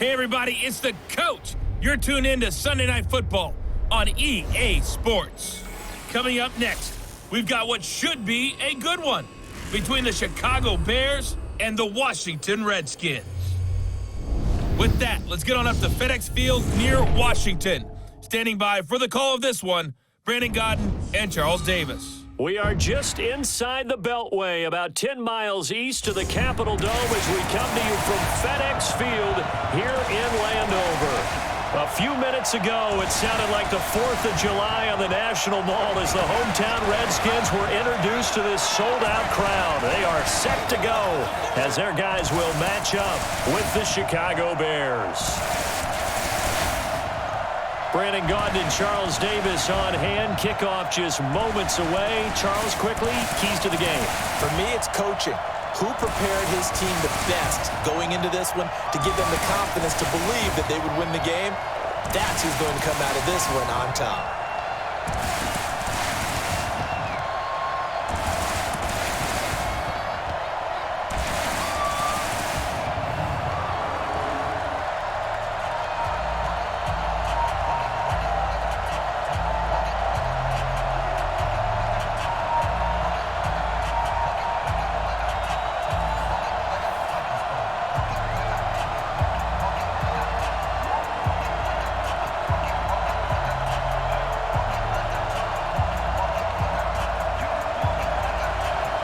Hey everybody, it's the coach. You're tuned in to Sunday Night Football on EA Sports. Coming up next, we've got what should be a good one between the Chicago Bears and the Washington Redskins. With that, let's get on up to FedEx Field near Washington. Standing by for the call of this one, Brandon Godden and Charles Davis. We are just inside the Beltway, about 10 miles east of the Capitol Dome as we come to you from FedEx Field here in Landover. A few minutes ago, it sounded like the 4th of July on the National Mall as the hometown Redskins were introduced to this sold-out crowd. They are set to go as their guys will match up with the Chicago Bears. Brandon Gaudin and Charles Davis on hand. Kickoff just moments away. Charles, quickly, keys to the game. For me, it's coaching. Who prepared his team the best going into this one to give them the confidence to believe that they would win the game? That's who's going to come out of this one on top.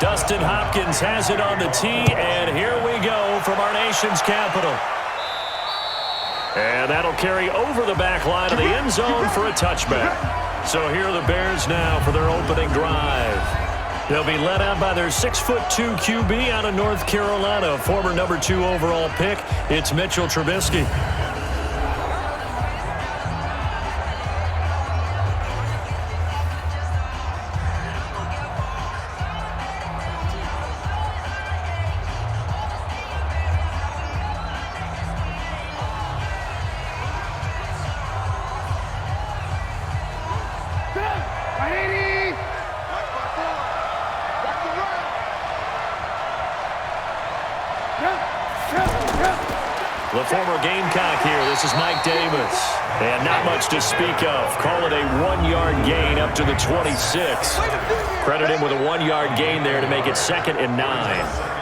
Dustin Hopkins has it on the tee, and here we go from our nation's capital. And that'll carry over the back line of the end zone for a touchback. So here are the Bears now for their opening drive. They'll be led out by their 6'2" QB out of North Carolina, former number 2 overall pick. It's Mitchell Trubisky. The former Gamecock here. This is Mike Davis. And not much to speak of. Call it a 1-yard gain up to the 26. Credit him with a 1-yard gain there to make it 2nd and 9.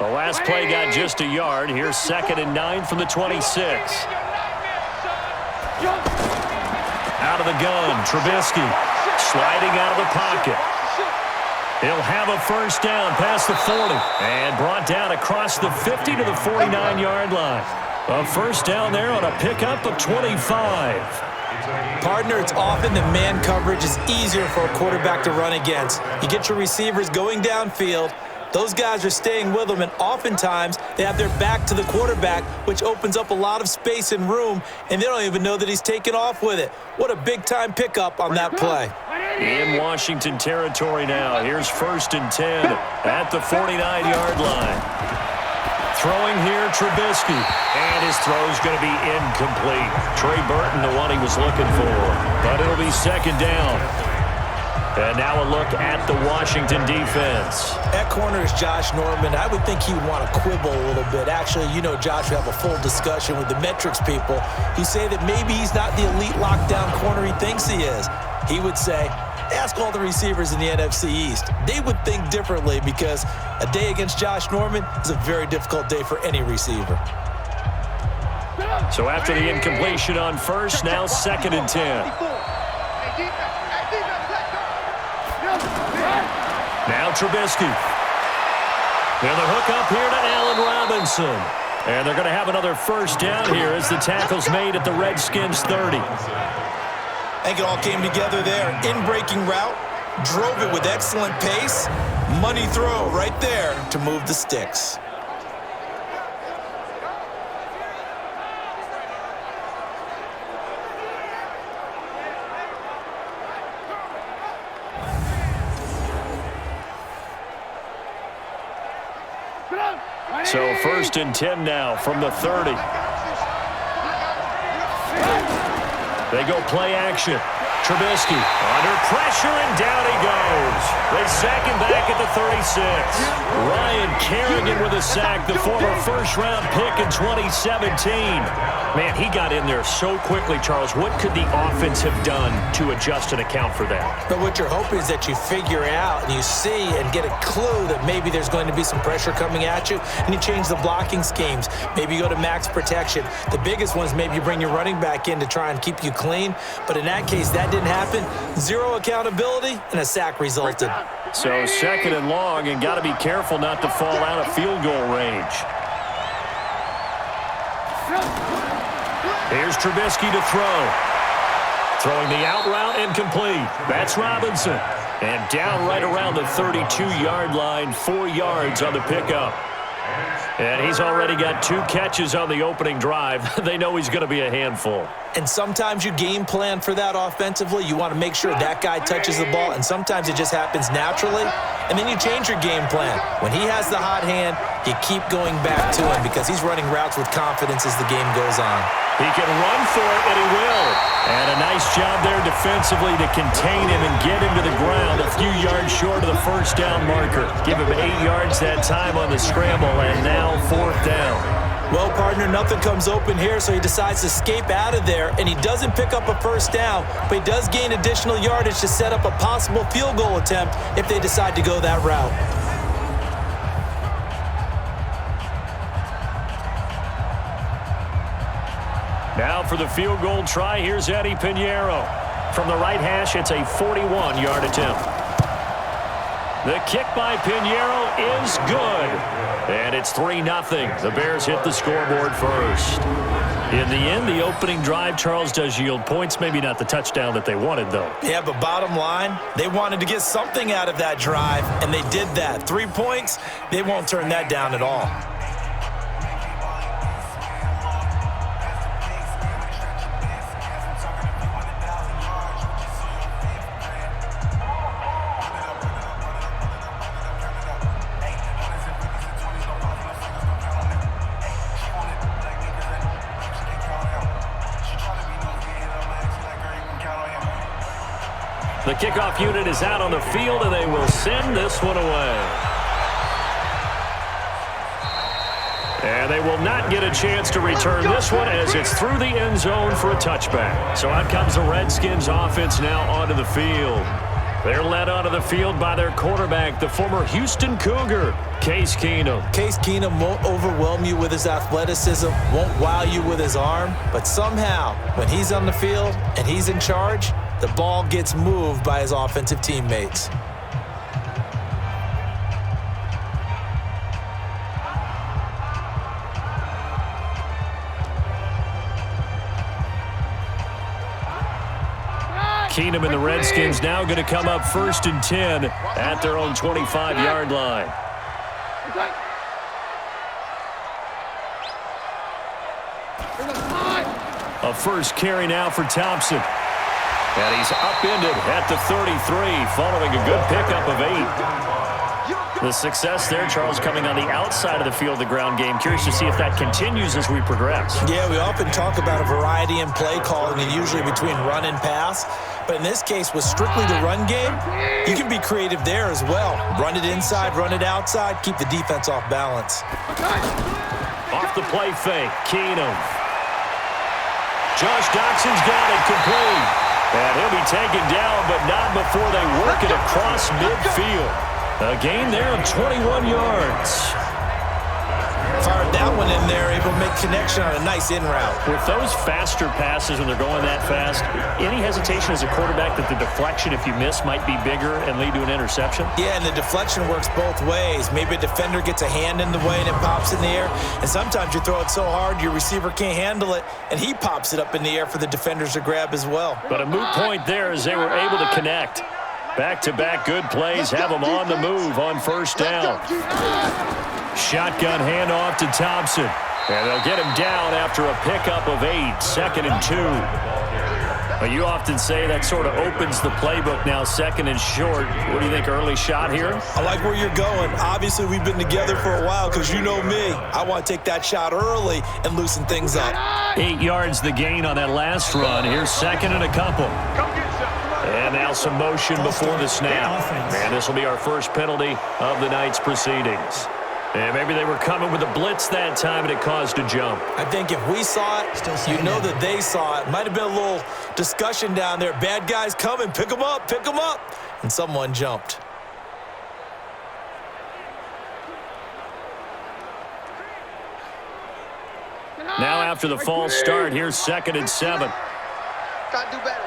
The last play got just a yard. Here's 2nd and 9 from the 26. Out of the gun, Trubisky sliding out of the pocket. He'll have a first down past the 40 and brought down across the 50 to the 49-yard line. A first down there on a pickup of 25. Partner, it's often that man coverage is easier for a quarterback to run against. You get your receivers going downfield. Those guys are staying with him, and oftentimes they have their back to the quarterback, which opens up a lot of space and room, and they don't even know that he's taken off with it. What a big-time pickup on that play. In Washington territory now. Here's 1st and 10 at the 49-yard line. Throwing here, Trubisky, and his throw's going to be incomplete. Trey Burton, the one he was looking for, but it'll be 2nd down. And now a look at the Washington defense. At corner is Josh Norman. I would think he'd want to quibble a little bit. Actually, you know, Josh would have a full discussion with the metrics people who say that maybe he's not the elite lockdown corner he thinks he is. He would say, ask all the receivers in the NFC East. They would think differently because a day against Josh Norman is a very difficult day for any receiver. So after the incompletion on first, now 2nd and 10. Now Trubisky. And the hook up here to Allen Robinson. And they're going to have another first down here as the tackle's made at the Redskins 30. I think it all came together there. In-breaking route, drove it with excellent pace. Money throw right there to move the sticks. So 1st and 10 now from the 30. They go play action. Trubisky under pressure, and down he goes. They sack him back at the 36. Ryan Kerrigan with a sack, the former first-round pick in 2017. Man, he got in there so quickly, Charles. What could the offense have done to adjust and account for that? But what you're hoping is that you figure out and you see and get a clue that maybe there's going to be some pressure coming at you, and you change the blocking schemes. Maybe you go to max protection. The biggest one is maybe you bring your running back in to try and keep you clean. But in that case, that didn't happen. Zero accountability, and a sack resulted. So second and long, and got to be careful not to fall out of field goal range. Here's Trubisky to throw. Throwing the out route incomplete. That's Robinson. And down right around the 32-yard line, 4 yards on the pickup. And he's already got 2 catches on the opening drive. They know he's going to be a handful. And sometimes you game plan for that offensively. You want to make sure that guy touches the ball, and sometimes it just happens naturally, and then you change your game plan. When he has the hot hand, you keep going back to him because he's running routes with confidence as the game goes on. He can run for it, and he will. And a nice job there defensively to contain him and get him to the ground a few yards short of the first down marker. Give him 8 yards that time on the scramble, and now 4th down. Well, partner, nothing comes open here, so he decides to escape out of there, and he doesn't pick up a first down, but he does gain additional yardage to set up a possible field goal attempt if they decide to go that route. Now for the field goal try, here's Eddie Pinheiro. From the right hash, it's a 41-yard attempt. The kick by Pinheiro is good. And it's 3-0. The Bears hit the scoreboard first. In the end, the opening drive, Charles, does yield points. Maybe not the touchdown that they wanted, though. Yeah, but bottom line, they wanted to get something out of that drive, and they did that. 3 points, they won't turn that down at all. The kickoff unit is out on the field, and they will send this one away. And they will not get a chance to return this one as it's through the end zone for a touchback. So out comes the Redskins offense now onto the field. They're led onto the field by their quarterback, the former Houston Cougar, Case Keenum. Case Keenum won't overwhelm you with his athleticism, won't wow you with his arm, but somehow, when he's on the field and he's in charge, the ball gets moved by his offensive teammates. Keenum and the Redskins now going to come up 1st and 10 at their own 25-yard line. A first carry now for Thompson. And he's upended at the 33 following a good pickup of 8. The success there, Charles, coming on the outside of the field, the ground game. Curious to see if that continues as we progress. Yeah, we often talk about a variety in play calling, and usually between run and pass. But in this case, with strictly the run game, you can be creative there as well. Run it inside, run it outside, keep the defense off balance. Off the play fake, Keenum. Josh Doxson's got it complete. And he'll be taken down, but not before they work it across midfield. A gain there of 21 yards. Fired that one in there, able to make connection on a nice in route. With those faster passes when they're going that fast, any hesitation as a quarterback that the deflection, if you miss, might be bigger and lead to an interception? Yeah, and the deflection works both ways. Maybe a defender gets a hand in the way and it pops in the air. And sometimes you throw it so hard your receiver can't handle it, and he pops it up in the air for the defenders to grab as well. But a moot point there as they were able to connect. Back-to-back good plays have them on the move on 1st down. Shotgun handoff to Thompson. And they'll get him down after a pickup of 8, 2nd and 2. Well, you often say that sort of opens the playbook now, second and short. What do you think, early shot here? I like where you're going. Obviously, we've been together for a while because you know me. I want to take that shot early and loosen things up. 8 yards the gain on that last run. Here's second and a couple. And now some motion before the snap. And this will be our first penalty of the night's proceedings. And maybe they were coming with a blitz that time and it caused a jump. I think if we saw it, you know that they saw it. Might have been a little discussion down there. Bad guys coming. Pick them up. Pick them up. And someone jumped. Now after the false start, here's second and 7. Gotta do better.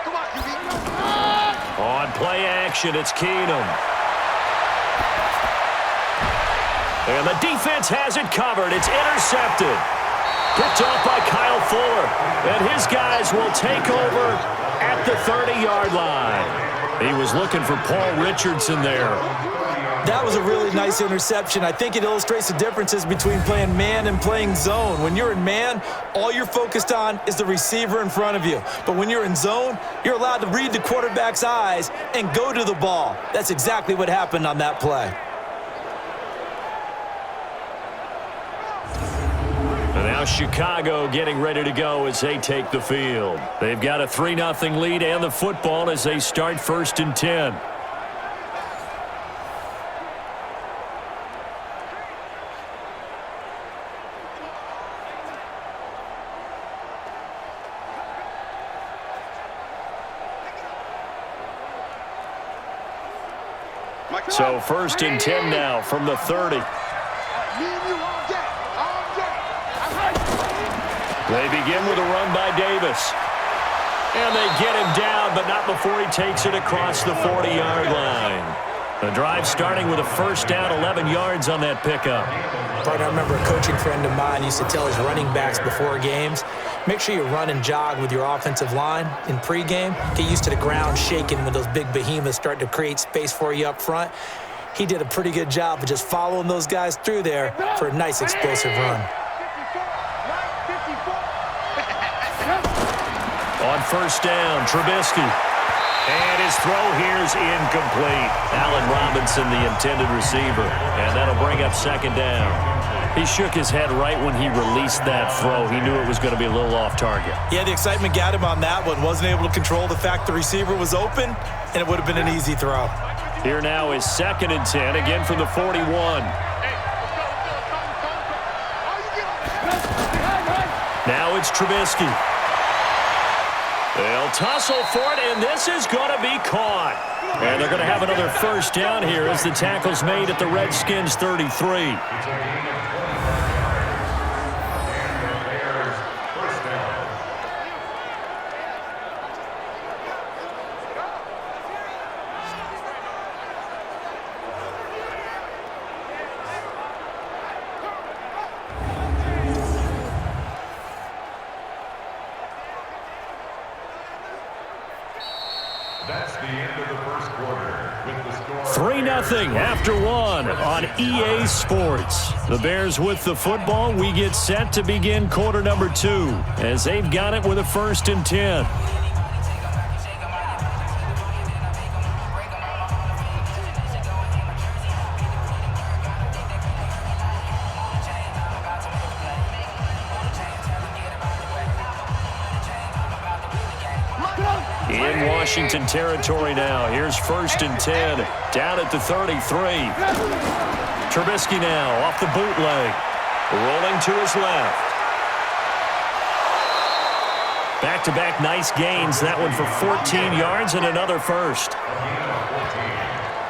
Come on, QB. On play action, it's Keenum. And the defense has it covered. It's intercepted. Picked off by Kyle Fuller. And his guys will take over at the 30-yard line. He was looking for Paul Richardson there. That was a really nice interception. I think it illustrates the differences between playing man and playing zone. When you're in man, all you're focused on is the receiver in front of you. But when you're in zone, you're allowed to read the quarterback's eyes and go to the ball. That's exactly what happened on that play. And now Chicago getting ready to go as they take the field. They've got a 3-0 lead and the football as they start first and 10. So first and 10 now from the 30. They begin with a run by Davis. And they get him down, but not before he takes it across the 40-yard line. The drive starting with a first down, 11 yards on that pickup. Partner, I remember a coaching friend of mine used to tell his running backs before games, make sure you run and jog with your offensive line in pregame. Get used to the ground shaking when those big behemoths start to create space for you up front. He did a pretty good job of just following those guys through there for a nice explosive run. On first down, Trubisky. And his throw here's incomplete. Allen Robinson, the intended receiver. And that'll bring up second down. He shook his head right when he released that throw. He knew it was going to be a little off target. Yeah, the excitement got him on that one. Wasn't able to control the fact the receiver was open, and it would have been an easy throw. Here now is second and 10, again from the 41. Now it's Trubisky. They'll tussle for it, and this is going to be caught. And they're going to have another first down here as the tackle's made at the Redskins 33. That's the end of the first quarter with the score 3-0 after one on EA Sports. The Bears with the football. We get set to begin quarter number 2 as they've got it with a first and 10. In Washington territory now. Here's first and 10. Down at the 33. Trubisky now off the bootleg. Rolling to his left. Back-to-back nice gains. That one for 14 yards and another first.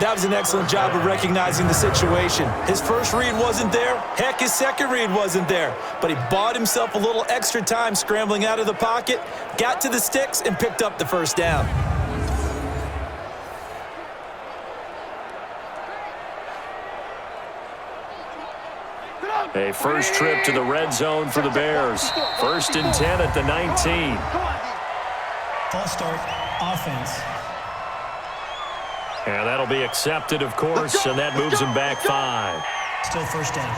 That was an excellent job of recognizing the situation. His first read wasn't there. Heck, his second read wasn't there. But he bought himself a little extra time scrambling out of the pocket, got to the sticks, and picked up the first down. A first trip to the red zone for the Bears. First and 10 at the 19. False start, offense. And that'll be accepted, of course, and that moves him back 5. Still first down.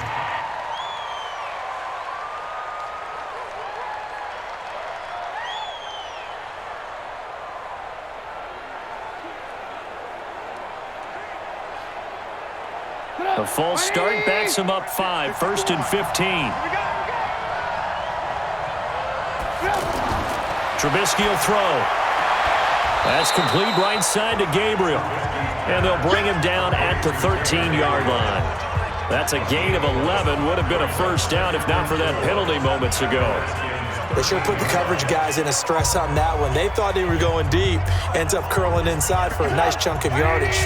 The false start backs him up 5, 1st and 15. Trubisky will throw. That's complete right side to Gabriel. And they'll bring him down at the 13-yard line. That's a gain of 11. Would have been a first down if not for that penalty moments ago. They sure put the coverage guys in a stress on that one. They thought they were going deep. Ends up curling inside for a nice chunk of yardage.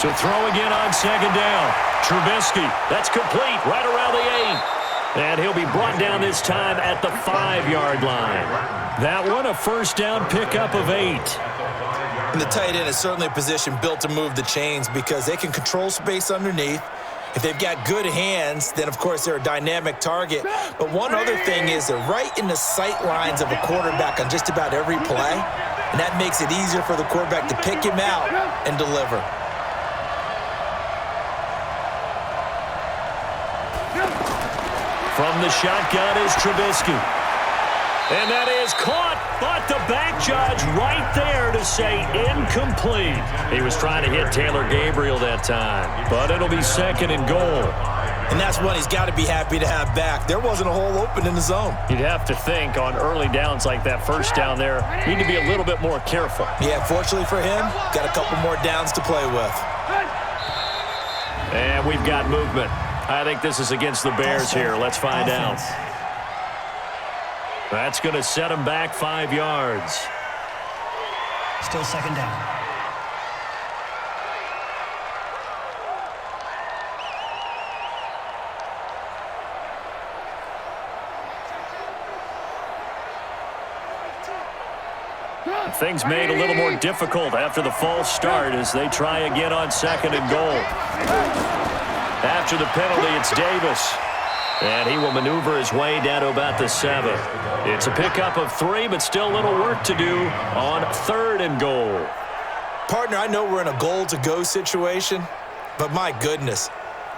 To throw again on 2nd down. Trubisky, that's complete, right around the 8. And he'll be brought down this time at the 5-yard line. That one a first down pickup of 8. And the tight end is certainly a position built to move the chains because they can control space underneath. If they've got good hands, then, of course, they're a dynamic target. But one other thing is they're right in the sight lines of a quarterback on just about every play, and that makes it easier for the quarterback to pick him out and deliver. From the shotgun is Trubisky. And that is caught, but the back judge right there to say incomplete. He was trying to hit Taylor Gabriel that time, but it'll be 2nd and goal. And that's one he's got to be happy to have back. There wasn't a hole open in the zone. You'd have to think on early downs like that first down there, need to be a little bit more careful. Yeah, fortunately for him, got a couple more downs to play with. And we've got movement. I think this is against the Bears here. Let's find out. That's going to set him back 5 yards. Still 2nd down. Things made a little more difficult after the false start as they try again on 2nd and goal. After the penalty, it's Davis. And he will maneuver his way down to about the 7. It's a pickup of 3, but still a little work to do on 3rd and goal. Partner, I know we're in a goal-to-go situation, but my goodness,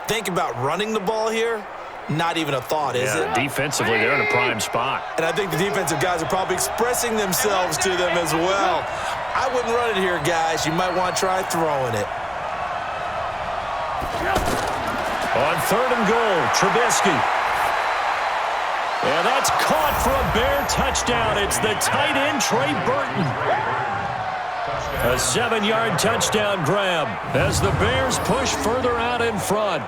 think about running the ball here. Not even a thought, is it? Defensively, they're in a prime spot. And I think the defensive guys are probably expressing themselves to them as well. I wouldn't run it here, guys. You might want to try throwing it. On 3rd and goal, Trubisky. And that's caught for a Bear touchdown. It's the tight end, Trey Burton. A 7-yard touchdown grab as the Bears push further out in front.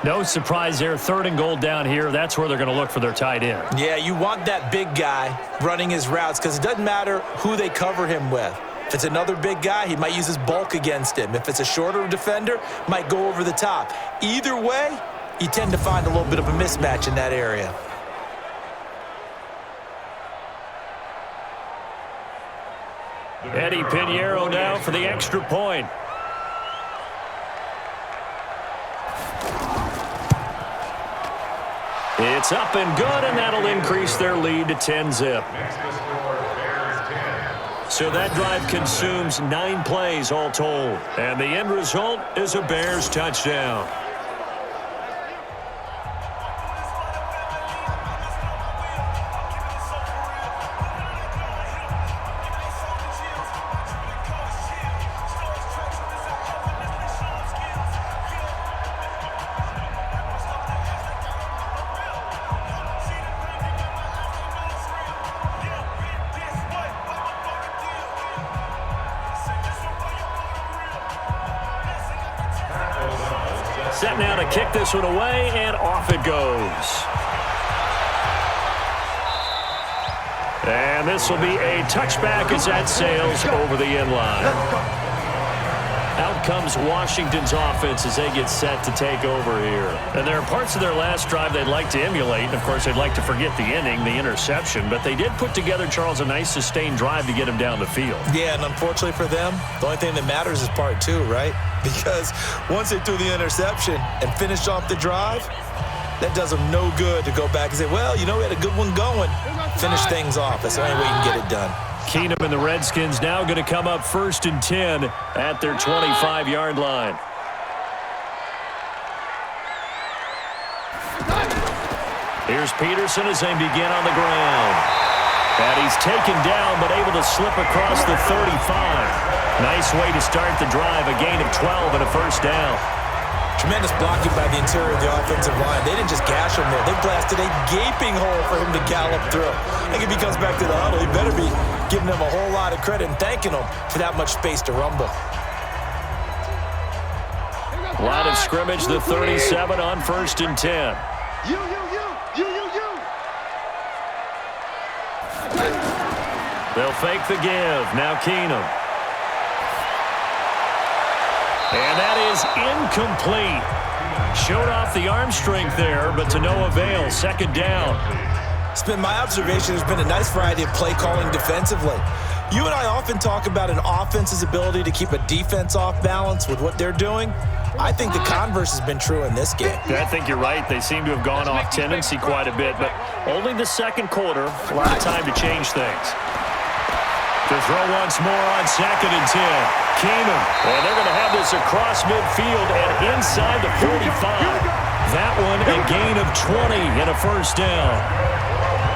No surprise there, 3rd and goal down here. That's where they're going to look for their tight end. Yeah, you want that big guy running his routes because it doesn't matter who they cover him with. If it's another big guy, he might use his bulk against him. If it's a shorter defender, might go over the top. Either way, you tend to find a little bit of a mismatch in that area. Eddie Pinheiro now for the extra point. It's up and good, and that'll increase their lead to 10-zip. So that drive consumes 9 plays all told. And the end result is a Bears touchdown. Set now to kick this one away, and off it goes. And this will be a touchback as that sails over the end line. Out comes Washington's offense as they get set to take over here. And there are parts of their last drive they'd like to emulate. And, of course, they'd like to forget the inning, the interception. But they did put together, Charles, a nice sustained drive to get him down the field. Yeah, and unfortunately for them, the only thing that matters is part 2, right? Because once they threw the interception and finished off the drive, that does them no good to go back and say, well, you know, we had a good one going. Finish things off. That's the only way you can get it done. Keenum and the Redskins now going to come up 1st and 10 at their 25-yard line. Here's Peterson as they begin on the ground. And he's taken down, but able to slip across the 35. Nice way to start the drive, a gain of 12 and a first down. Tremendous blocking by the interior of the offensive line. They didn't just gash him there. They blasted a gaping hole for him to gallop through. I think if he comes back to the huddle, he better be giving them a whole lot of credit and thanking them for that much space to rumble. Line of scrimmage, the 37 on 1st and 10. You. They'll fake the give. Now Keenum. And that is incomplete. Showed off the arm strength there, but to no avail. 2nd down. It's been my observation. There's been a nice variety of play calling defensively. You and I often talk about an offense's ability to keep a defense off balance with what they're doing. I think the converse has been true in this game. I think you're right. They seem to have gone off tendency quite a bit, but only the 2nd quarter. A lot of time to change things. To throw once more on 2nd and 10. Keenum. And they're going to have this across midfield and inside the 45. That one a gain of 20 and a first down.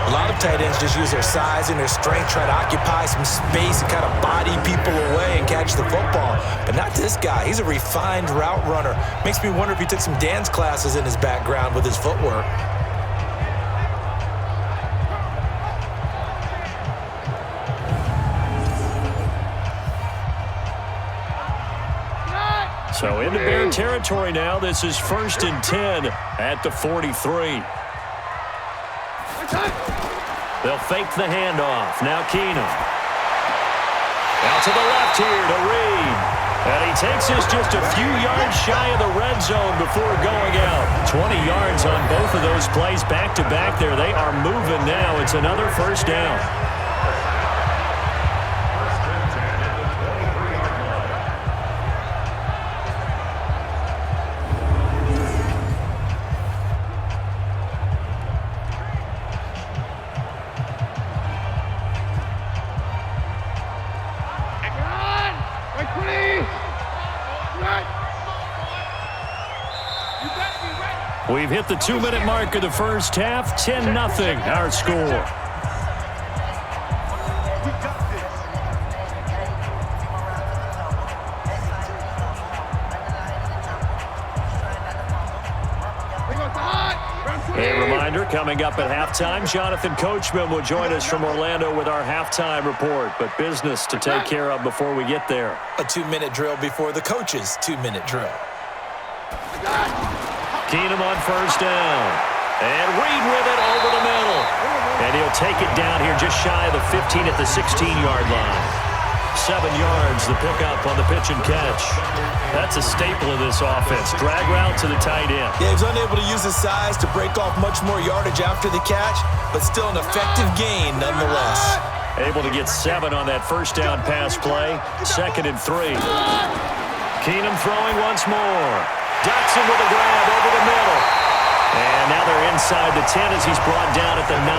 A lot of tight ends just use their size and their strength, try to occupy some space and kind of body people away and catch the football. But not this guy. He's a refined route runner. Makes me wonder if he took some dance classes in his background with his footwork. So into Bear territory now. This is 1st and 10 at the 43. They'll fake the handoff. Now Keenum. Out to the left here to Reed. And he takes us just a few yards shy of the red zone before going out. 20 yards on both of those plays back-to-back there. They are moving now. It's another first down. We've hit the 2-minute mark of the first half. 10-0 our score. A reminder, coming up at halftime, Jonathan Coachman will join us from Orlando with our halftime report. But business to take care of before we get there. A 2-minute drill before the coach's 2-minute drill. Keenum on first down. And Reed with it over the middle. And he'll take it down here just shy of the 15 at the 16-yard line. 7 yards, the pickup on the pitch and catch. That's a staple of this offense. Drag route to the tight end. Yeah, he was unable to use his size to break off much more yardage after the catch, but still an effective gain nonetheless. Able to get 7 on that first down pass play. 2nd and 3. Keenum throwing once more. Dotson with a grab over the middle. And now they're inside the 10 as he's brought down at the 9.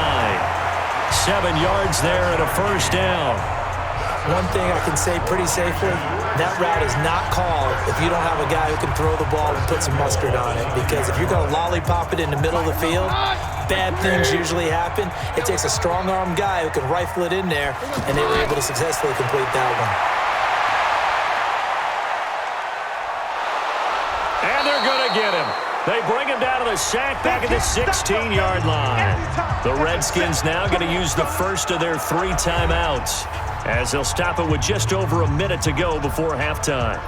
7 yards there and a first down. One thing I can say pretty safely, that route is not called if you don't have a guy who can throw the ball and put some mustard on it. Because if you're going to lollipop it in the middle of the field, bad things usually happen. It takes a strong-arm guy who can rifle it in there, and they were able to successfully complete that one. And they're going to get him. They bring him down to the sack back at the 16-yard line. The Redskins now going to use the first of their 3 timeouts as they'll stop it with just over a minute to go before halftime.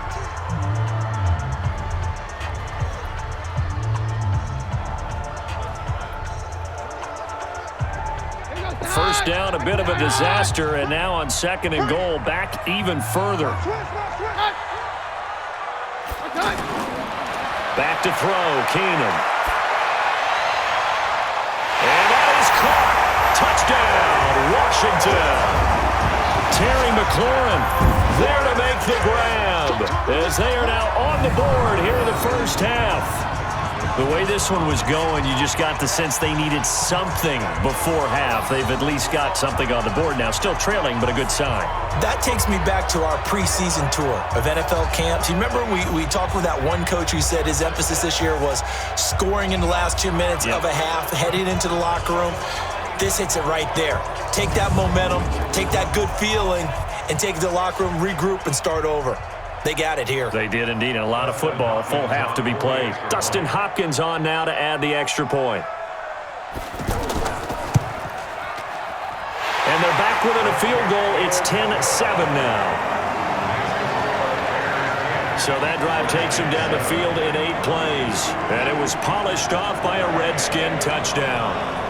First down, a bit of a disaster, and now on 2nd and goal, back even further. Back to throw, Keenum. And that is caught. Touchdown, Washington. Terry McLaurin there to make the grab as they are now on the board here in the first half. The way this one was going, you just got the sense they needed something before half. They've at least got something on the board now. Still trailing, but a good sign. That takes me back to our preseason tour of NFL camps. You remember we talked with that one coach who said his emphasis this year was scoring in the last 2 minutes of a half, heading into the locker room. This hits it right there. Take that momentum, take that good feeling, and take it to the locker room, regroup, and start over. They got it here. They did indeed, and a lot of football, full half to be played. Dustin Hopkins on now to add the extra point. And they're back within a field goal. It's 10-7 now. So that drive takes him down the field in 8 plays. And it was polished off by a Redskin touchdown.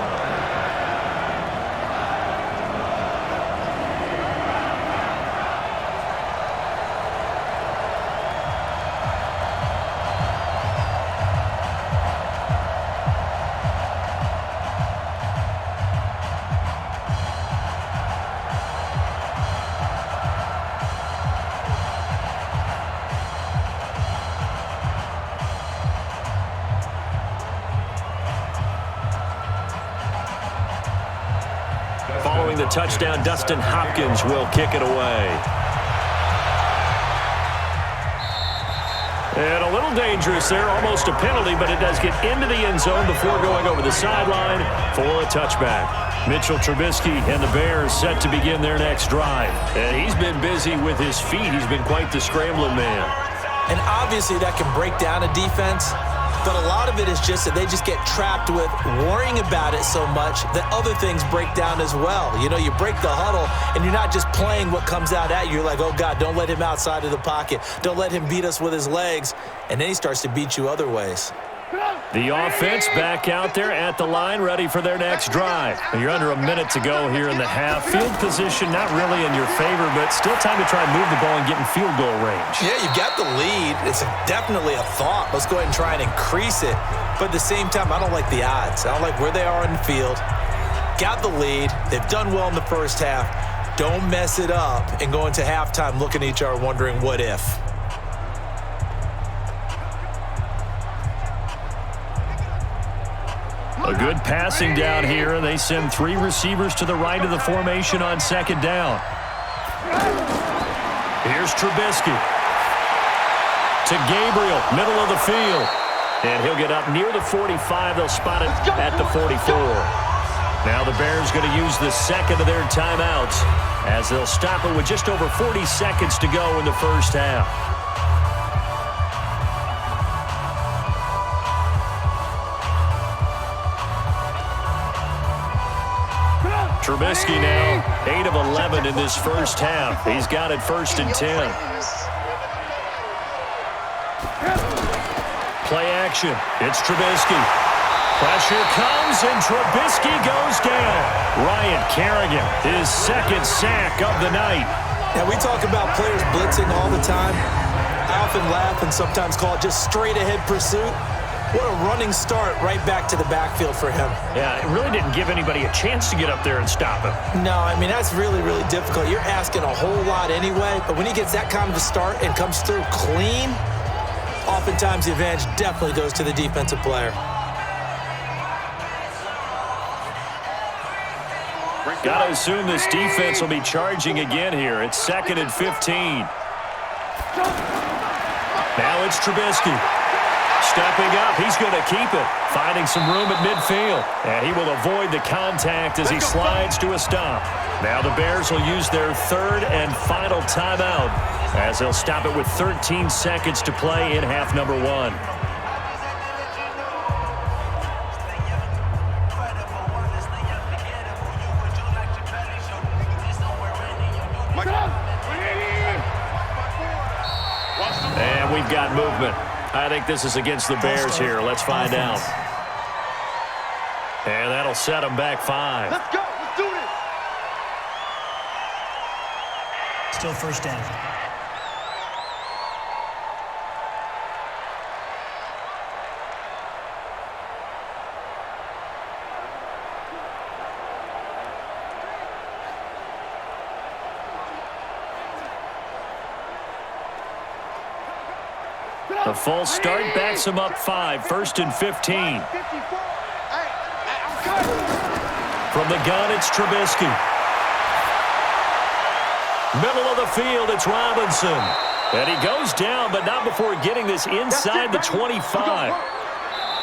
Following the touchdown, Dustin Hopkins will kick it away. And a little dangerous there, almost a penalty, but it does get into the end zone before going over the sideline for a touchback. Mitchell Trubisky and the Bears set to begin their next drive. And he's been busy with his feet. He's been quite the scrambling man. And obviously that can break down a defense. But a lot of it is just that they just get trapped with worrying about it so much that other things break down as well. You know, you break the huddle, and you're not just playing what comes out at you. You're like, oh, God, don't let him outside of the pocket. Don't let him beat us with his legs. And then he starts to beat you other ways. The offense back out there at the line, ready for their next drive. You're under a minute to go here in the half. Field position not really in your favor, but still time to try and move the ball and get in field goal range. Yeah, you got the lead. It's definitely a thought. Let's go ahead and try and increase it. But at the same time, I don't like the odds. I don't like where they are in the field. Got the lead. They've done well in the first half. Don't mess it up and go into halftime looking at each other wondering what if. A good passing down here, and they send 3 receivers to the right of the formation on second down. Here's Trubisky. To Gabriel, middle of the field. And he'll get up near the 45. They'll spot it at the 44. Now the Bears going to use the second of their timeouts as they'll stop it with just over 40 seconds to go in the first half. Trubisky now 8 of 11 in this first half. He's got it 1st and 10. Play action. It's Trubisky. Pressure comes, and Trubisky goes down. Ryan Kerrigan, his 2nd sack of the night. Now, we talk about players blitzing all the time. I often laugh and sometimes call it just straight-ahead pursuit. What a running start right back to the backfield for him. Yeah, it really didn't give anybody a chance to get up there and stop him. No, I mean, that's really, really difficult. You're asking a whole lot anyway, but when he gets that kind of a start and comes through clean, oftentimes the advantage definitely goes to the defensive player. Got to assume this defense will be charging again here. It's 2nd and 15. Now it's Trubisky. Stepping up, he's going to keep it. Finding some room at midfield. And he will avoid the contact as he slides to a stop. Now the Bears will use their 3rd and final timeout as they'll stop it with 13 seconds to play in half number 1. And we've got movement. I think this is against the Bears here. Let's find out. And that'll set them back 5. Let's go. Let's do this. Still 1st down. A false start backs him up 5. 1st and 15. From the gun, it's Trubisky. Middle of the field, it's Robinson. And he goes down, but not before getting this inside the 25.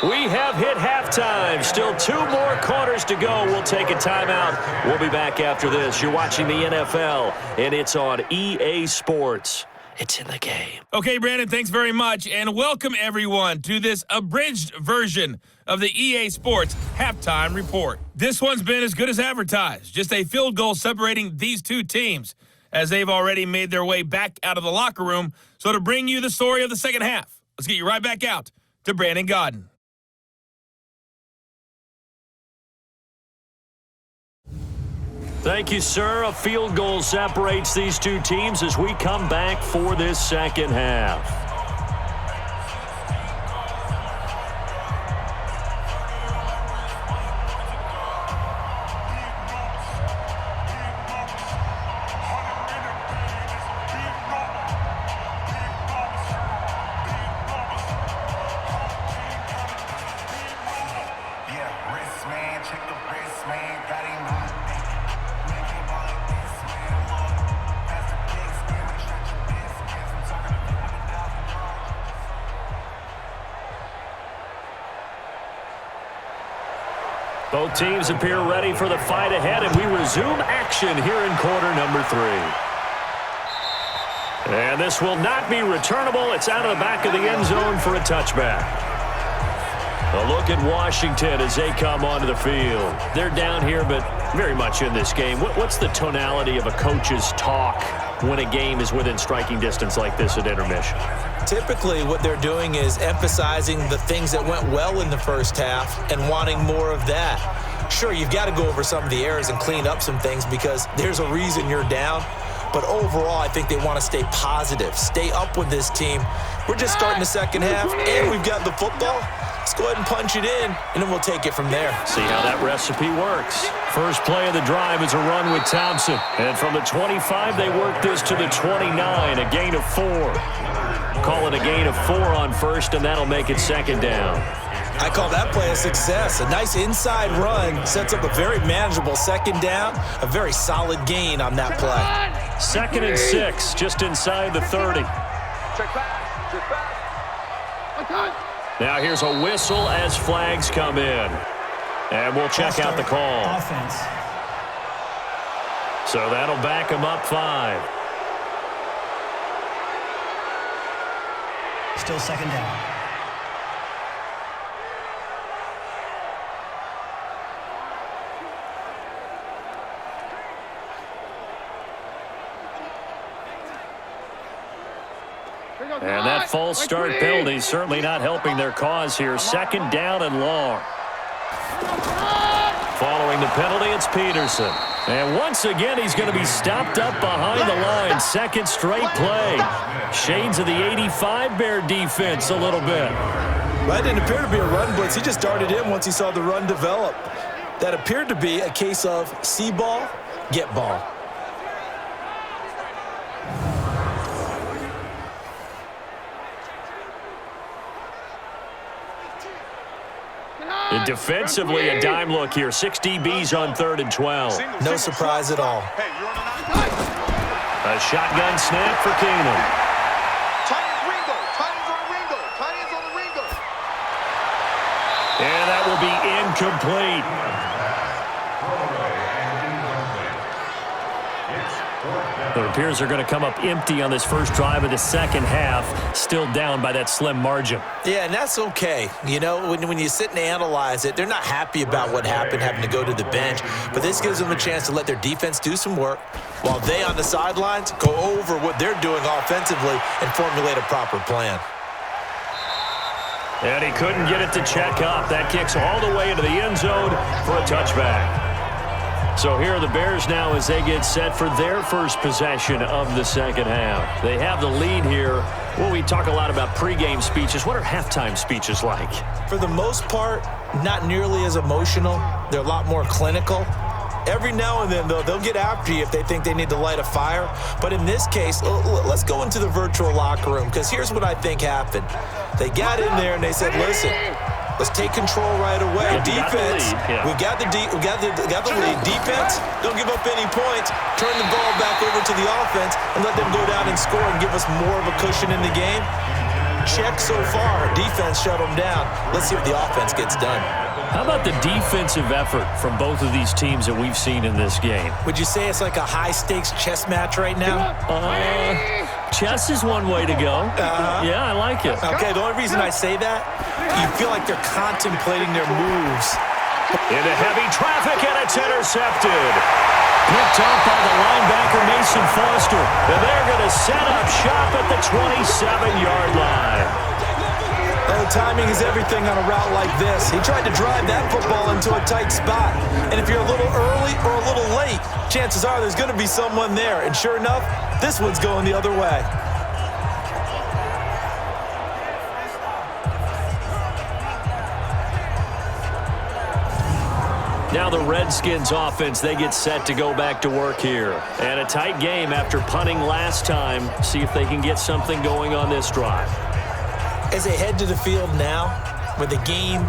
We have hit halftime. Still 2 more quarters to go. We'll take a timeout. We'll be back after this. You're watching the NFL, and it's on EA Sports. It's in the game. Okay, Brandon, thanks very much, and welcome everyone to this abridged version of the EA Sports Halftime Report. This one's been as good as advertised. Just a field goal separating these two teams as they've already made their way back out of the locker room. So to bring you the story of the second half, let's get you right back out to Brandon Godden. Thank you, sir. A field goal separates these two teams as we come back for this second half. Both teams appear ready for the fight ahead, and we resume action here in quarter number 3. And this will not be returnable. It's out of the back of the end zone for a touchback. A look at Washington as they come onto the field. They're down here, but very much in this game. What's the tonality of a coach's talk when a game is within striking distance like this at intermission? Typically, what they're doing is emphasizing the things that went well in the first half and wanting more of that. Sure, you've got to go over some of the errors and clean up some things because there's a reason you're down. But overall, I think they want to stay positive, stay up with this team. We're just starting the second half, and we've got the football. Let's go ahead and punch it in, and then we'll take it from there. See how that recipe works. First play of the drive is a run with Thompson. And from the 25, they work this to the 29, a gain of 4. Call it a gain of 4 on first, and that'll make it second down. I call that play a success. A nice inside run sets up a very manageable second down, a very solid gain on that play. 2nd and 6, just inside the 30. Now here's a whistle as flags come in. And we'll check out the call. Offense. So that'll back them up 5. Still second down. And that false start penalty certainly not helping their cause here. 2nd down and long. Following the penalty, it's Peterson. And once again, he's going to be stopped up behind the line. 2nd straight play. Shades of the 85 Bear defense a little bit. That didn't appear to be a run blitz. He just darted in once he saw the run develop. That appeared to be a case of see ball, get ball. And defensively, a dime look here. 6 DBs on 3rd and 12. No surprise at all. A shotgun snap for Keenum. And that will be incomplete. It appears they're going to come up empty on this first drive of the second half, still down by that slim margin. Yeah, and that's okay. You know, when you sit and analyze it, they're not happy about what happened, having to go to the bench. But this gives them a chance to let their defense do some work while they on the sidelines go over what they're doing offensively and formulate a proper plan. And he couldn't get it to check up. That kicks all the way into the end zone for a touchback. So here are the Bears now as they get set for their first possession of the second half. They have the lead here. Well, we talk a lot about pregame speeches. What are halftime speeches like? For the most part, not nearly as emotional. They're a lot more clinical. Every now and then, though, they'll get after you if they think they need to light a fire. But in this case, let's go into the virtual locker room, because here's what I think happened. They got in there and they said, listen, let's take control right away. Defense, we got the lead. Defense, don't give up any points. Turn the ball back over to the offense and let them go down and score and give us more of a cushion in the game. check so far. Defense shut them down. Let's see what the offense gets done. How about the defensive effort from both of these teams that we've seen in this game? Would you say it's like a high-stakes chess match right now? Chess is one way to go. Yeah, I like it. Okay, the only reason I say that, you feel like they're contemplating their moves. Into heavy traffic, and it's intercepted. Picked off by the linebacker, Mason Foster. And they're going to set up shop at the 27-yard line. Oh, timing is everything on a route like this. He tried to drive that football into a tight spot. And if you're a little early or a little late, chances are there's going to be someone there. And sure enough, this one's going the other way. Now the Redskins offense, they get set to go back to work here. And a tight game after punting last time. See if they can get something going on this drive. As they head to the field now, with the game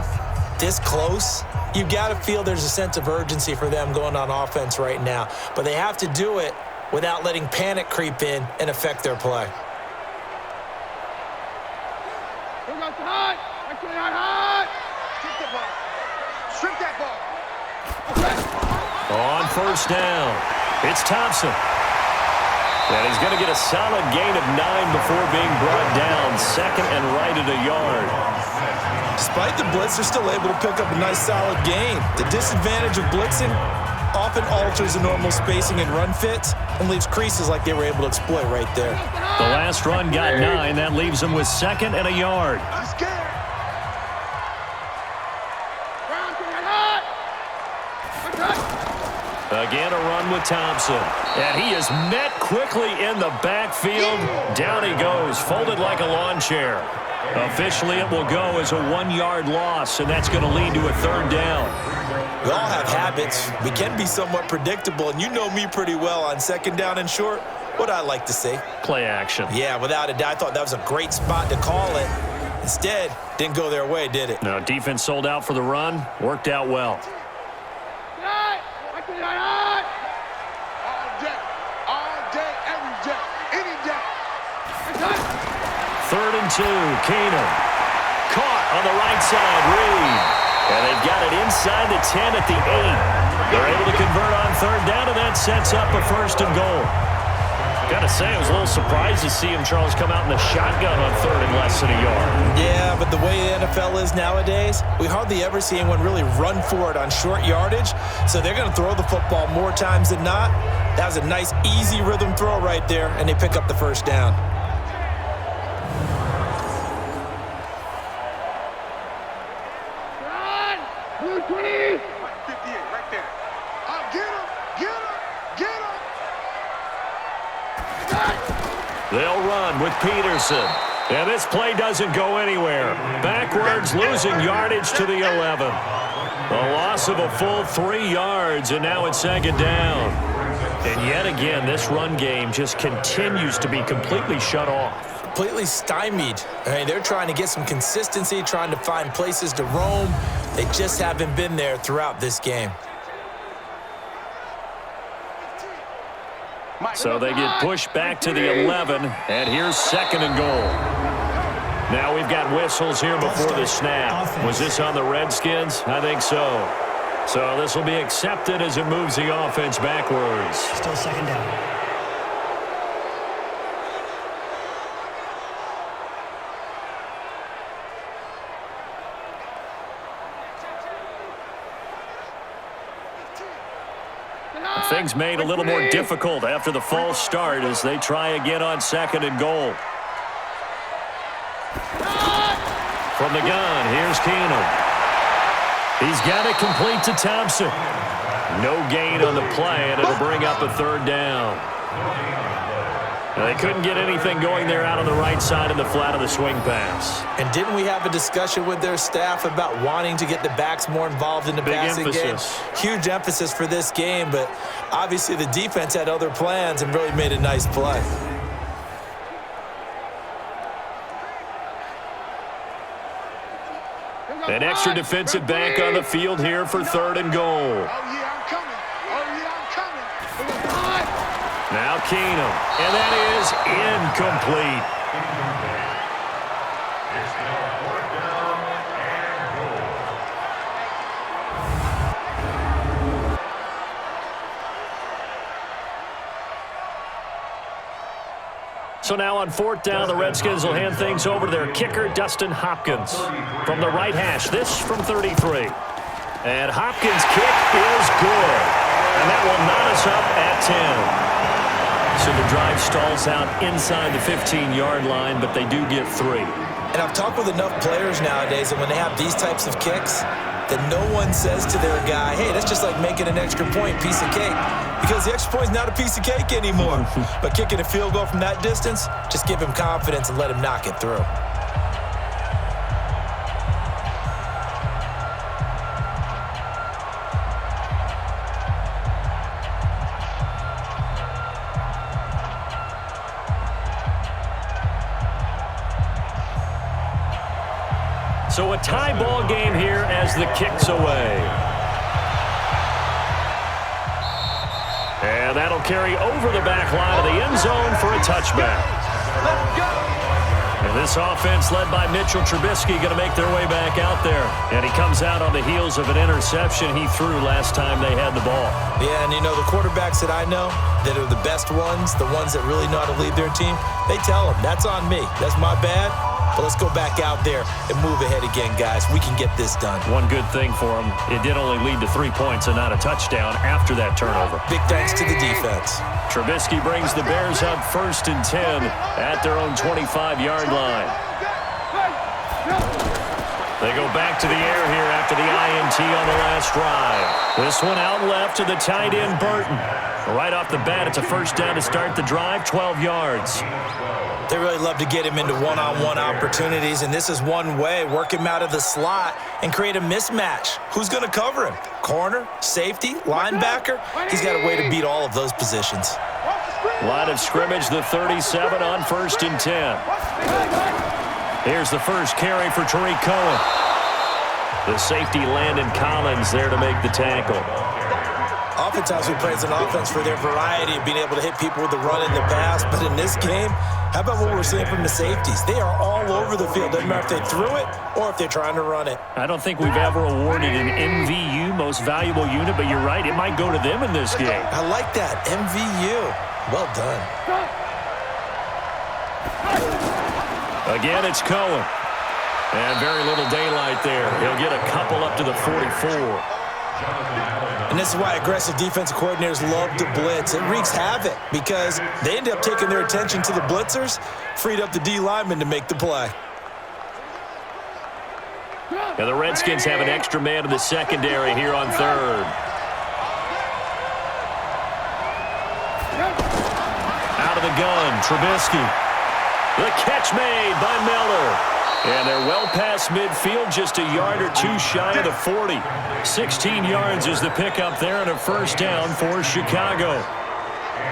this close, you've got to feel there's a sense of urgency for them going on offense right now. But they have to do it without letting panic creep in and affect their play. On first down, it's Thompson. And he's going to get a solid gain of 9 before being brought down. Second and right at a yard. Despite the blitz, they're still able to pick up a nice solid gain. The disadvantage of blitzing often alters the normal spacing and run fits and leaves creases like they were able to exploit right there. The last run got 9. That leaves them with second and a yard. Again, a run with Thompson. And he is met quickly in the backfield. Down he goes, folded like a lawn chair. Officially, it will go as a 1-yard loss, and that's going to lead to a third down. We all have habits. We can be somewhat predictable, and you know me pretty well on second down and short. What I like to say? Play action. Yeah, without a doubt. I thought that was a great spot to call it. Instead, didn't go their way, did it? No, defense sold out for the run. Worked out well. Third and 2, Keenum. Caught on the right side, Reed. And they've got it inside the 10 at the 8. They're able to convert on third down, and that sets up a first and goal. Got to say, I was a little surprised to see him, Charles, come out in the shotgun on third and less than a yard. Yeah, but the way the NFL is nowadays, we hardly ever see anyone really run for it on short yardage. So they're going to throw the football more times than not. That was a nice, easy rhythm throw right there, and they pick up the first down. They'll run with Peterson. And this play doesn't go anywhere. Backwards, losing yardage to the 11. A loss of a full 3 yards, and now it's second down. And yet again, this run game just continues to be completely shut off. Completely stymied. I mean, they're trying to get some consistency, trying to find places to roam. They just haven't been there throughout this game. So they get pushed back to the 11, and here's second and goal. Now we've got whistles here before the snap. Was this on the Redskins? I think so. So this will be accepted as it moves the offense backwards. Still second down. Things made a little more difficult after the false start as they try again on second and goal. From the gun, here's Keenum. He's got it complete to Thompson. No gain on the play, and it'll bring up a third down. Now, they couldn't get anything going there out on the right side in the flat of the swing pass. And didn't we have a discussion with their staff about wanting to get the backs more involved in the passing game? Huge emphasis for this game, but obviously the defense had other plans and really made a nice play. An extra defensive back on the field here for third and goal. Now Keenum, and that is incomplete. It's now 4th down and goal. So now on 4th down, the Redskins will hand things over to their kicker, Dustin Hopkins. From the right hash, this from 33. And Hopkins' kick is good. And that will knot us up at 10. So the drive stalls out inside the 15-yard line, but they do get 3. And I've talked with enough players nowadays that when they have these types of kicks, that no one says to their guy, hey, that's just like making an extra point, piece of cake. Because the extra point is not a piece of cake anymore. But kicking a field goal from that distance, just give him confidence and let him knock it through. So a tie ball game here as the kick's away. And that'll carry over the back line of the end zone for a touchback. And this offense led by Mitchell Trubisky going to make their way back out there. And he comes out on the heels of an interception he threw last time they had the ball. Yeah, and you know, the quarterbacks that I know that are the best ones, the ones that really know how to lead their team, they tell them, that's on me. That's my bad. But let's go back out there and move ahead again, guys. We can get this done. One good thing for them, it did only lead to 3 points and not a touchdown after that turnover. Big thanks to the defense. Trubisky brings the Bears up 1st and 10 at their own 25-yard line. They go back to the air here after the INT on the last drive. This one out left to the tight end, Burton. Right off the bat, it's a 1st down to start the drive, 12 yards. They really love to get him into one-on-one opportunities, and this is one way. Work him out of the slot and create a mismatch. Who's going to cover him? Corner, safety, linebacker? He's got a way to beat all of those positions. Line of scrimmage, the 37 on 1st and 10. Here's the first carry for Tariq Cohen. The safety, Landon Collins, there to make the tackle. Oftentimes we praise an offense for their variety of being able to hit people with the run and the pass, but in this game, how about what we're seeing from the safeties? They are all over the field. Doesn't matter if they threw it or if they're trying to run it. I don't think we've ever awarded an MVU, most valuable unit, but you're right, it might go to them in this game. I like that, MVU. Well done. Again, it's Cohen. And very little daylight there. He'll get a couple up to the 44. And this is why aggressive defensive coordinators love to blitz. It wreaks havoc because they end up taking their attention to the blitzers, freed up the D lineman to make the play. And the Redskins have an extra man in the secondary here on 3rd. Out of the gun, Trubisky. The catch made by Miller. And they're well past midfield, just a yard or two shy of the 40. 16 yards is the pickup there and a 1st down for Chicago.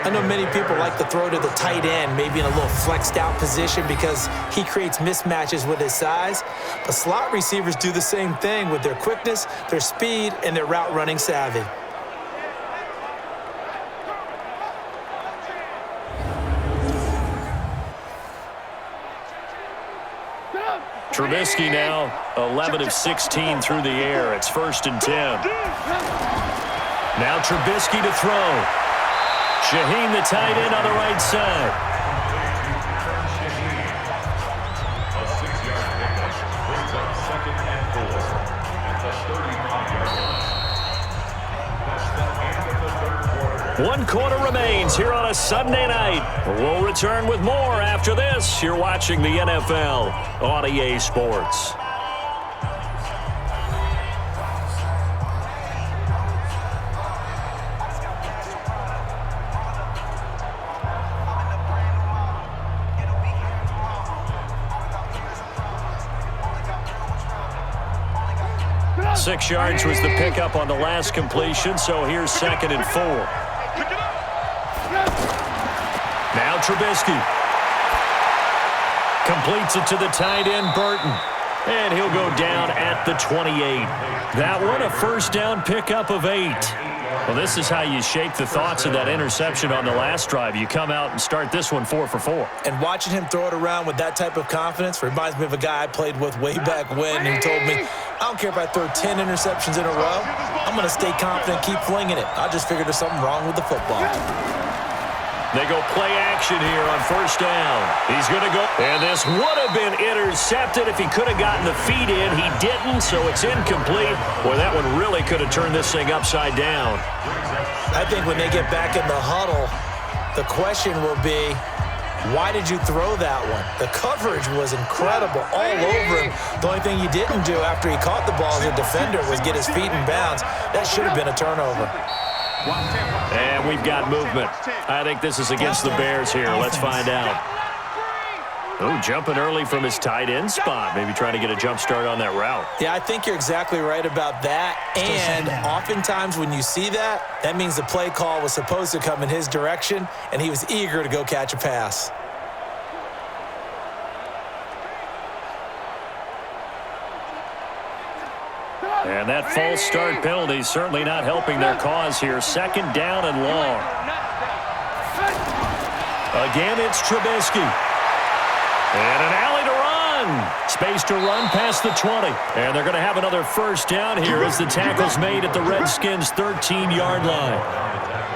I know many people like to throw to the tight end, maybe in a little flexed out position because he creates mismatches with his size. But slot receivers do the same thing with their quickness, their speed, and their route running savvy. Trubisky now 11 of 16 through the air. It's 1st and 10. Now Trubisky to throw. Shaheen, the tight end, on the right side. A 6-yard pickup brings up 2nd and 4 at the 35-yard line. That's the end of the 3rd quarter. 1 quarter remains here on a Sunday night. We'll return with more after this. You're watching the NFL on EA Sports. Six yards was the pickup on the last completion, so here's 2nd and 4. Now Trubisky completes it to the tight end, Burton. And he'll go down at the 28. That one, a first down pickup of 8. Well, this is how you shake the thoughts of that interception on the last drive. You come out and start this one 4 for 4. And watching him throw it around with that type of confidence reminds me of a guy I played with way back when who told me, I don't care if I throw 10 interceptions in a row, I'm going to stay confident, keep flinging it. I just figured there's something wrong with the football. They go play action here on first down. He's going to go. And this would have been intercepted if he could have gotten the feet in. He didn't, so it's incomplete. Boy, that one really could have turned this thing upside down. I think when they get back in the huddle, the question will be, why did you throw that one? The coverage was incredible all over him. The only thing he didn't do after he caught the ball as a defender was get his feet in bounds. That should have been a turnover. And we've got movement. I think this is against the Bears here. Let's find out. Oh, jumping early from his tight end spot. Maybe trying to get a jump start on that route. Yeah, I think you're exactly right about that. And oftentimes when you see that, that means the play call was supposed to come in his direction, and he was eager to go catch a pass. And that false start penalty is certainly not helping their cause here. Second down and long. Again, it's Trubisky. And an alley to run. Space to run past the 20. And they're going to have another first down here as the tackle's made at the Redskins' 13-yard line.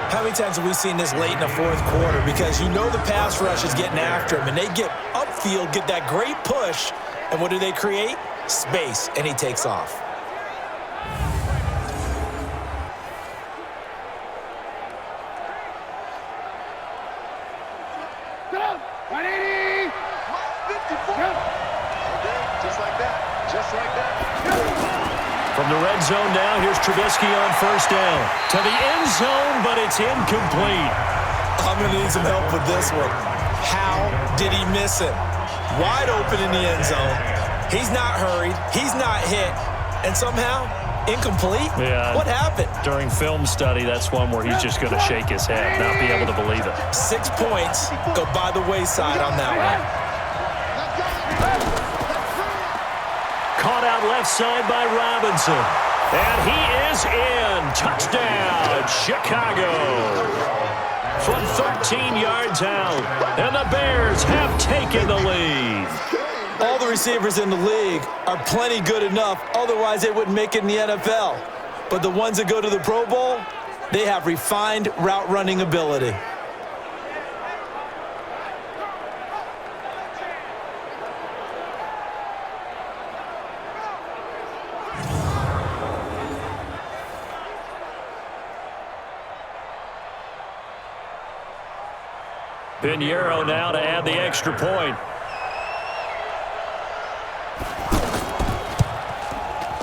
How many times have we seen this late in the fourth quarter? Because you know the pass rush is getting after him, and they get upfield, get that great push, and what do they create? Space, and he takes off. From the red zone now, here's Trubisky on first down. To the end zone, but it's incomplete. I'm going to need some help with this one. How did he miss him? Wide open in the end zone. He's not hurried. He's not hit. And somehow, incomplete? Yeah. What happened? During film study, that's one where he's just going to shake his head, not be able to believe it. 6 points go by the wayside on that one. Caught out left side by Robinson. And he is in. Touchdown, Chicago. From 13 yards out. And the Bears have taken the lead. All the receivers in the league are plenty good enough. Otherwise, they wouldn't make it in the NFL. But the ones that go to the Pro Bowl, they have refined route running ability. Pinheiro now to add the extra point.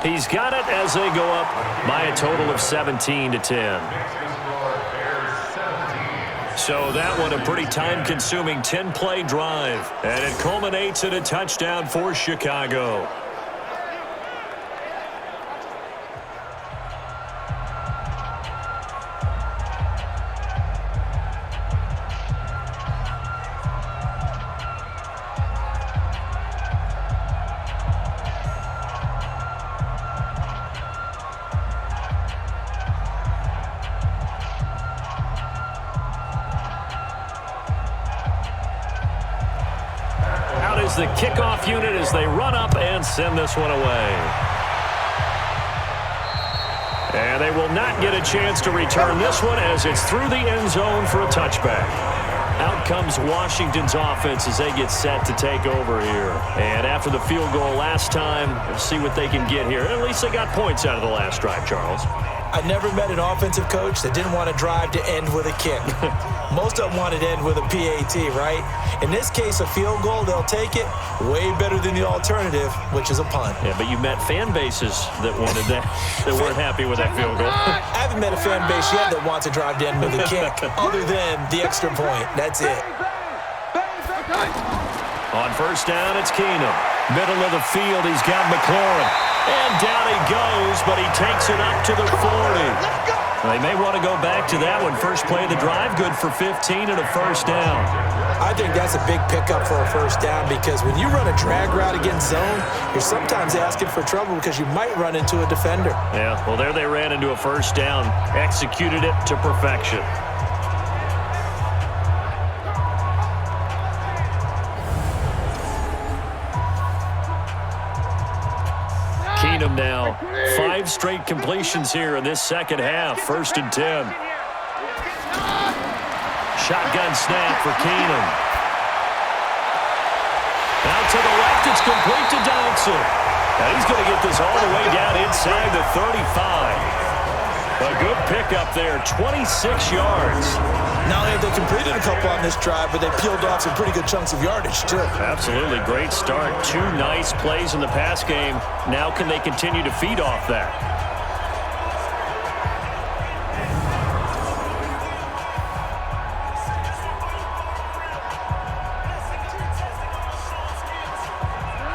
He's got it as they go up by a total of 17-10. So that one a pretty time-consuming 10-play drive. And it culminates in a touchdown for Chicago. The kickoff unit as they run up and send this one away. And they will not get a chance to return this one as it's through the end zone for a touchback. Out comes Washington's offense as they get set to take over here. And after the field goal last time, we'll see what they can get here. At least they got points out of the last drive, Charles. I never met an offensive coach that didn't want to drive to end with a kick. Most of them wanted to end with a PAT, right? In this case, a field goal, they'll take it. Way better than the alternative, which is a punt. Yeah, but you met fan bases that wanted that, that weren't happy with that field goal. I haven't met a fan base yet that wants to drive to end with a kick, other than the extra point. That's it. On first down, it's Keenum. Middle of the field, he's got McLaurin. And down he goes, but he takes it up to the 40. They may want to go back to that one. First play of the drive, good for 15 and a first down. I think that's a big pickup for a first down because when you run a drag route against zone, you're sometimes asking for trouble because you might run into a defender. Yeah, well, there they ran into a first down. Executed it to perfection. Keenum now. 5 straight completions here in this second half. 1st and 10. Shotgun snap for Keenum. Out to the left, it's complete to Donaldson. Now he's going to get this all the way down inside the 35. A good pickup there, 26 yards. Not only have they completed a couple on this drive, but they peeled off some pretty good chunks of yardage, too. Absolutely. Great start. 2 nice plays in the pass game. Now can they continue to feed off that?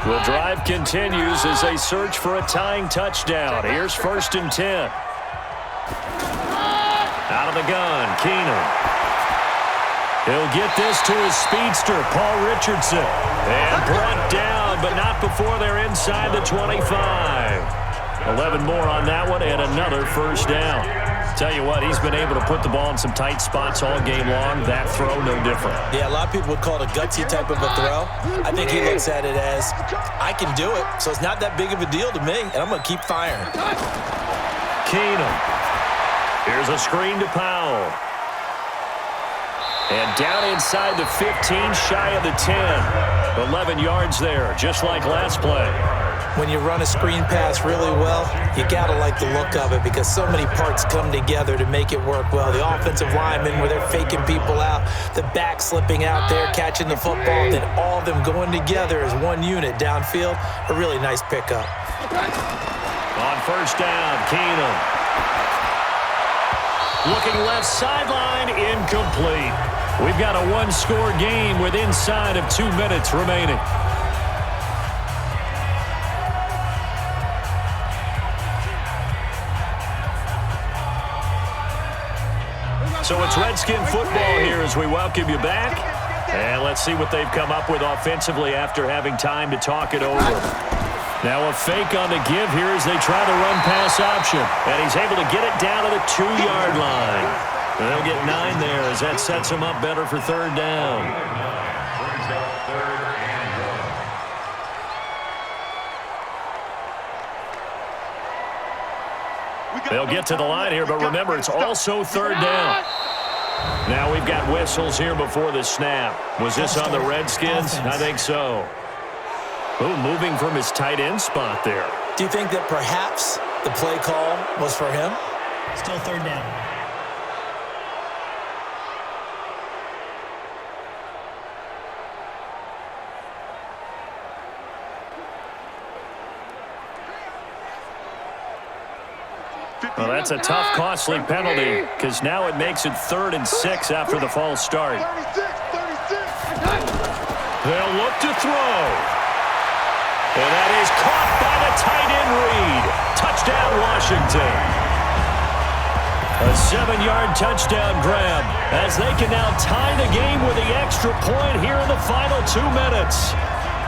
Well, drive continues as they search for a tying touchdown. Here's 1st and 10. Out of the gun, Keenum. He'll get this to his speedster, Paul Richardson. And brought down, but not before they're inside the 25. 11 more on that one and another first down. Tell you what, he's been able to put the ball in some tight spots all game long. That throw, no different. Yeah, a lot of people would call it a gutsy type of a throw. I think he looks at it as, I can do it, so it's not that big of a deal to me, and I'm going to keep firing. Keenum. Here's a screen to Powell. And down inside the 15, shy of the 10. 11 yards there, just like last play. When you run a screen pass really well, you got to like the look of it because so many parts come together to make it work well. The offensive linemen where they're faking people out, the back slipping out there, catching the football, then all of them going together as one unit downfield. A really nice pickup. On first down, Keenum. Looking left sideline, incomplete. We've got a 1-score game with inside of 2 minutes remaining. So it's Redskin football here as we welcome you back. And let's see what they've come up with offensively after having time to talk it over. Now a fake on the give here as they try to run pass option. And he's able to get it down to the 2-yard line. And they'll get 9 there as that sets them up better for 3rd down. They'll get to the line here, but remember, it's also 3rd down. Now we've got whistles here before the snap. Was this on the Redskins? I think so. Oh, moving from his tight end spot there. Do you think that perhaps the play call was for him? Still 3rd down. Well, that's a tough, costly penalty because now it makes it 3rd and 6 after the false start. They'll look to throw. And that is caught by the tight end Reed. Touchdown, Washington. A 7-yard touchdown grab as they can now tie the game with the extra point here in the final 2 minutes.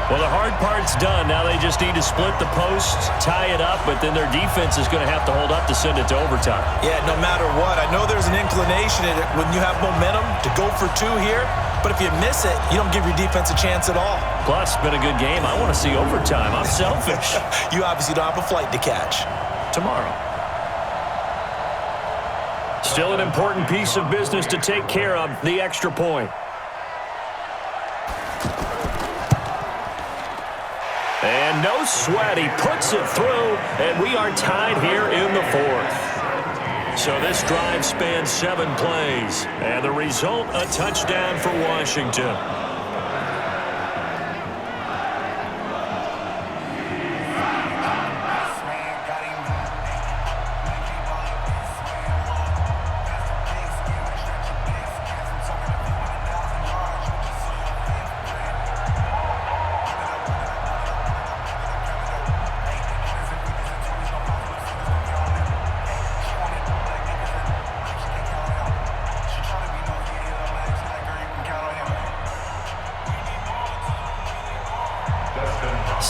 Well, the hard part's done. Now they just need to split the posts, tie it up, but then their defense is going to have to hold up to send it to overtime. Yeah, no matter what. I know there's an inclination in it when you have momentum to go for 2 here, but if you miss it, you don't give your defense a chance at all. Plus, it's been a good game. I want to see overtime. I'm selfish. You obviously don't have a flight to catch. Tomorrow. Still an important piece of business to take care of, the extra point. And no sweat, he puts it through, and we are tied here in the 4th. So this drive spans 7 plays, and the result, a touchdown for Washington.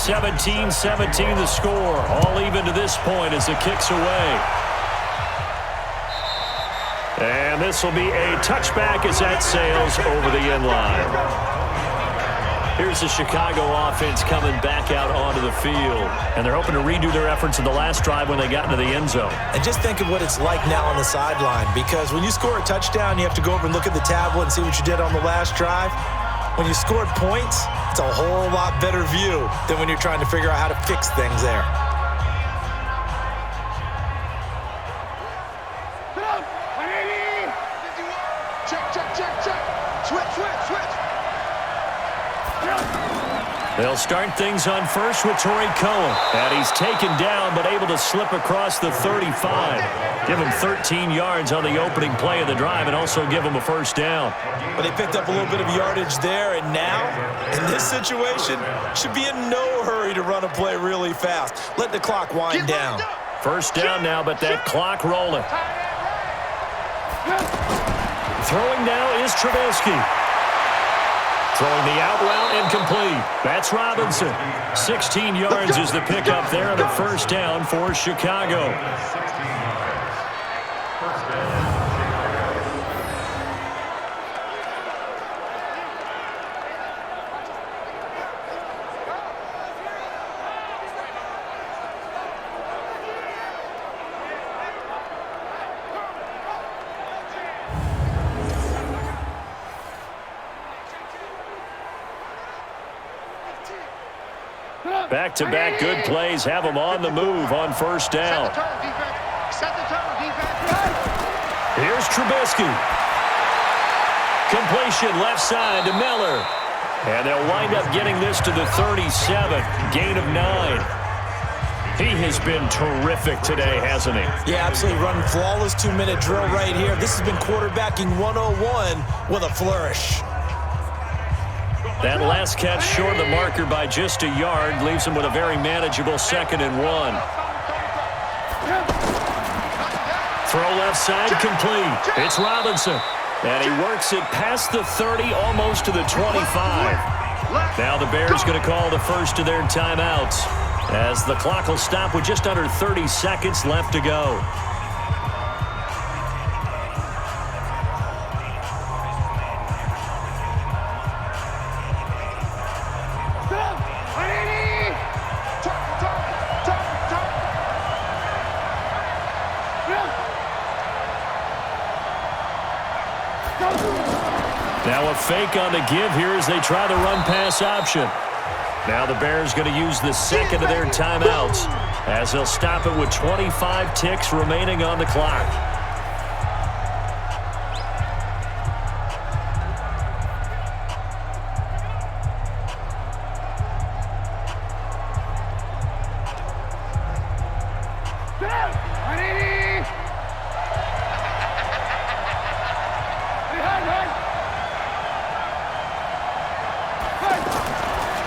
17-17 the score. All even to this point as the kick's away. And this will be a touchback as that sails over the end line. Here's the Chicago offense coming back out onto the field. And they're hoping to redo their efforts in the last drive when they got into the end zone. And just think of what it's like now on the sideline, because when you score a touchdown, you have to go over and look at the tablet and see what you did on the last drive. When you scored points, it's a whole lot better view than when you're trying to figure out how to fix things there. They'll start things on first with Torrey Cohen. And he's taken down but able to slip across the 35. Give him 13 yards on the opening play of the drive and also give him a first down. But they picked up a little bit of yardage there, and now, in this situation, should be in no hurry to run a play really fast. Let the clock wind down. First down now, but that clock rolling. Throwing now is Trubisky. Throwing the out route incomplete. That's Robinson. 16 yards is the pickup there and a first down for Chicago. Back-to-back good plays have them on the move on first down. Here's Trubisky. Completion left side to Miller. And they'll wind up getting this to the 37. Gain of 9. He has been terrific today, hasn't he? Yeah, absolutely. Running flawless 2-minute drill right here. This has been quarterbacking 101 with a flourish. That last catch short of the marker by just a yard leaves him with a very manageable 2nd and 1. Throw left side complete. It's Robinson. And he works it past the 30, almost to the 25. Now the Bears going to call the first of their timeouts as the clock will stop with just under 30 seconds left to go. Now a fake on the give here as they try the run-pass option. Now the Bears going to use the second of their timeouts as they'll stop it with 25 ticks remaining on the clock.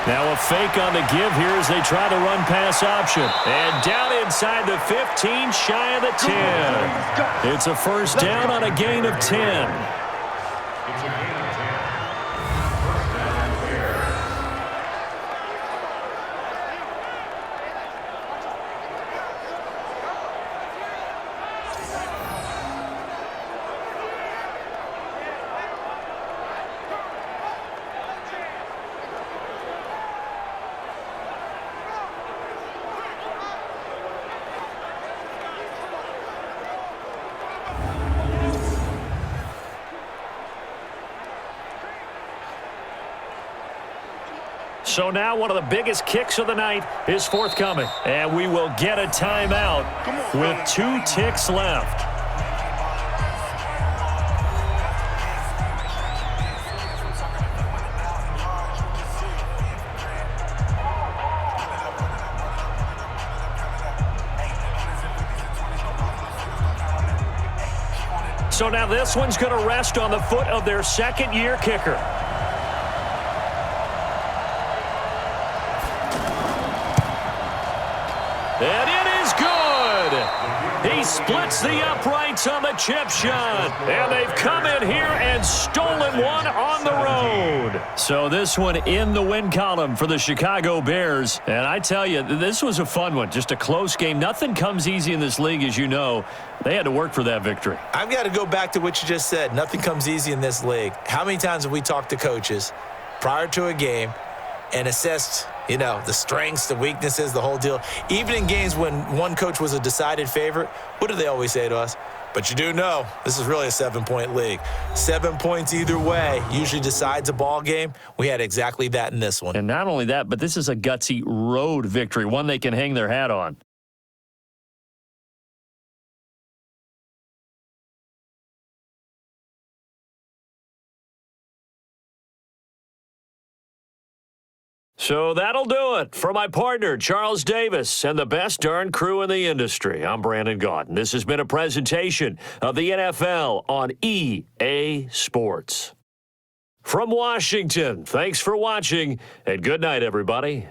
Now a fake on the give here as they try the run-pass option. And down inside the 15, shy of the 10. It's a first down on a gain of 10. It's a gain of 10. First down, Bears. So now one of the biggest kicks of the night is forthcoming. And we will get a timeout with 2 ticks left. So now this one's going to rest on the foot of their second-year kicker. And it is good. He splits the uprights on the chip shot. And they've come in here and stolen one on the road. So this one in the win column for the Chicago Bears. And I tell you, this was a fun one. Just a close game. Nothing comes easy in this league, as you know. They had to work for that victory. I've got to go back to what you just said. Nothing comes easy in this league. How many times have we talked to coaches prior to a game and assessed, the strengths, the weaknesses, the whole deal? Even in games when one coach was a decided favorite, what do they always say to us? But you do know this is really a 7-point league. 7 points either way usually decides a ball game. We had exactly that in this one. And not only that, but this is a gutsy road victory, one they can hang their hat on. So that'll do it for my partner, Charles Davis, and the best darn crew in the industry. I'm Brandon Gaudin. This has been a presentation of the NFL on EA Sports. From Washington, thanks for watching, and good night, everybody.